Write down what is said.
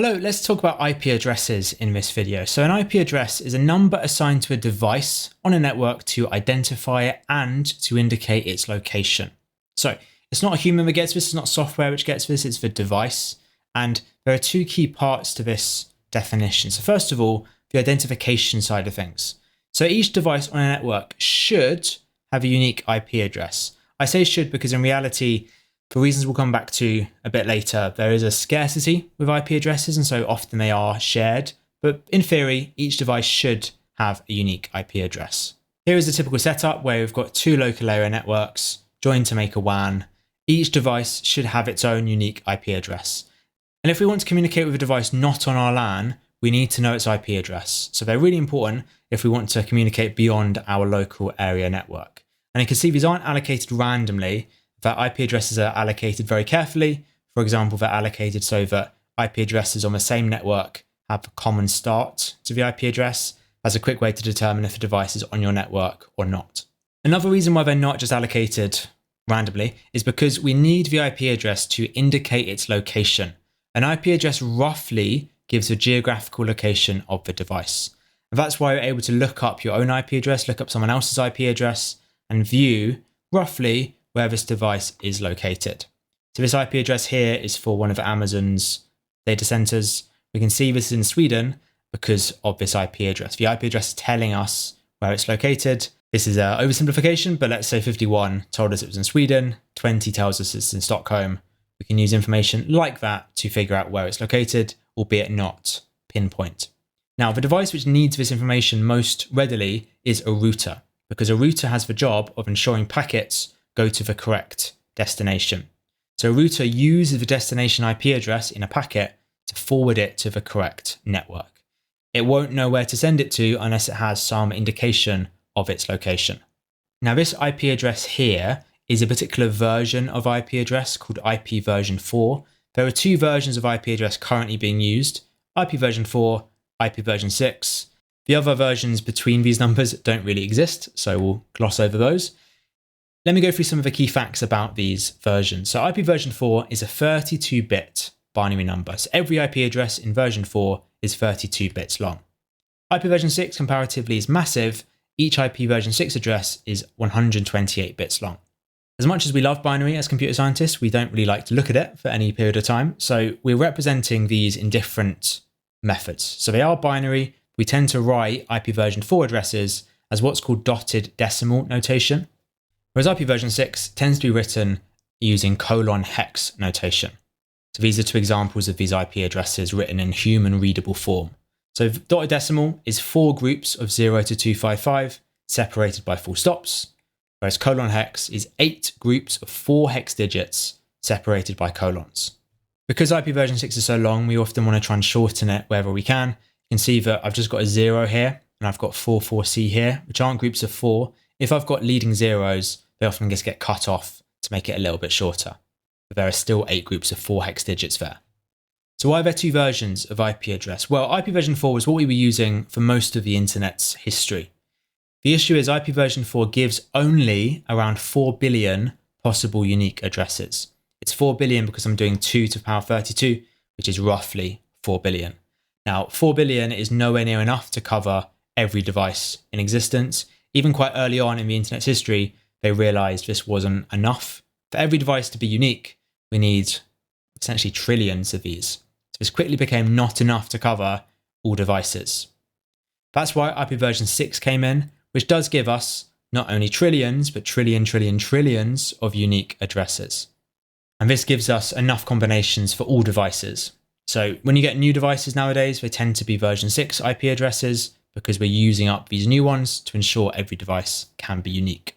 Hello, let's talk about IP addresses in this video. So an IP address is a number assigned to a device on a network to identify it and to indicate its location. So it's not a human that gets this, it's not software which gets this, it's the device. And there are two key parts to this definition. So first of all, the identification side of things. So each device on a network should have a unique IP address. I say should because in reality, for reasons we'll come back to a bit later, there is a scarcity with IP addresses, and so often they are shared. But in theory, each device should have a unique IP address. Here is a typical setup where we've got two local area networks joined to make a WAN. Each device should have its own unique IP address. And if we want to communicate with a device not on our LAN, we need to know its IP address. So they're really important if we want to communicate beyond our local area network. And you can see these aren't allocated randomly. That IP addresses are allocated very carefully. For example, they're allocated so that IP addresses on the same network have a common start to the IP address as a quick way to determine if a device is on your network or not. Another reason why they're not just allocated randomly is because we need the IP address to indicate its location. An IP address roughly gives the geographical location of the device. And that's why you're able to look up your own IP address, look up someone else's IP address, and view roughly where this device is located. So this IP address here is for one of Amazon's data centers. We can see this is in Sweden because of this IP address. The IP address is telling us where it's located. This is an oversimplification, but let's say 51 told us it was in Sweden, 20 tells us it's in Stockholm. We can use information like that to figure out where it's located, albeit not pinpoint. Now, the device which needs this information most readily is a router, because a router has the job of ensuring packets go to the correct destination. So a router uses the destination IP address in a packet to forward it to the correct network. It won't know where to send it to unless it has some indication of its location. Now this IP address here is a particular version of IP address called IPv4. There are two versions of IP address currently being used, IPv4, IPv6. The other versions between these numbers don't really exist, so we'll gloss over those. Let me go through some of the key facts about these versions. So IPv4 is a 32-bit binary number. So every IP address in version 4 is 32 bits long. IPv6 comparatively is massive. Each IPv6 address is 128 bits long. As much as we love binary as computer scientists, we don't really like to look at it for any period of time. So we're representing these in different methods. So they are binary. We tend to write IPv4 addresses as what's called dotted decimal notation, whereas IPv6 tends to be written using colon hex notation. So these are two examples of these IP addresses written in human readable form. So dotted decimal is 4 groups of 0 to 255 separated by full stops, whereas colon hex is 8 groups of 4 hex digits separated by colons. Because IPv6 is so long, we often want to try and shorten it wherever we can. You can see that I've just got a 0 here and I've got 44C here, which aren't groups of 4. If I've got leading zeros, they often just get cut off to make it a little bit shorter. But there are still 8 groups of 4 hex digits there. So why are there two versions of IP address? Well, IPv4 was what we were using for most of the internet's history. The issue is IPv4 gives only around 4 billion possible unique addresses. It's 4 billion because I'm doing 2 to the power 32, which is roughly 4 billion. Now, 4 billion is nowhere near enough to cover every device in existence. Even quite early on in the internet's history, they realized this wasn't enough. For every device to be unique, we need essentially trillions of these. So this quickly became not enough to cover all devices. That's why IPv6 came in, which does give us not only trillions, but trillions of unique addresses. And this gives us enough combinations for all devices. So when you get new devices nowadays, they tend to be version 6 IP addresses because we're using up these new ones to ensure every device can be unique.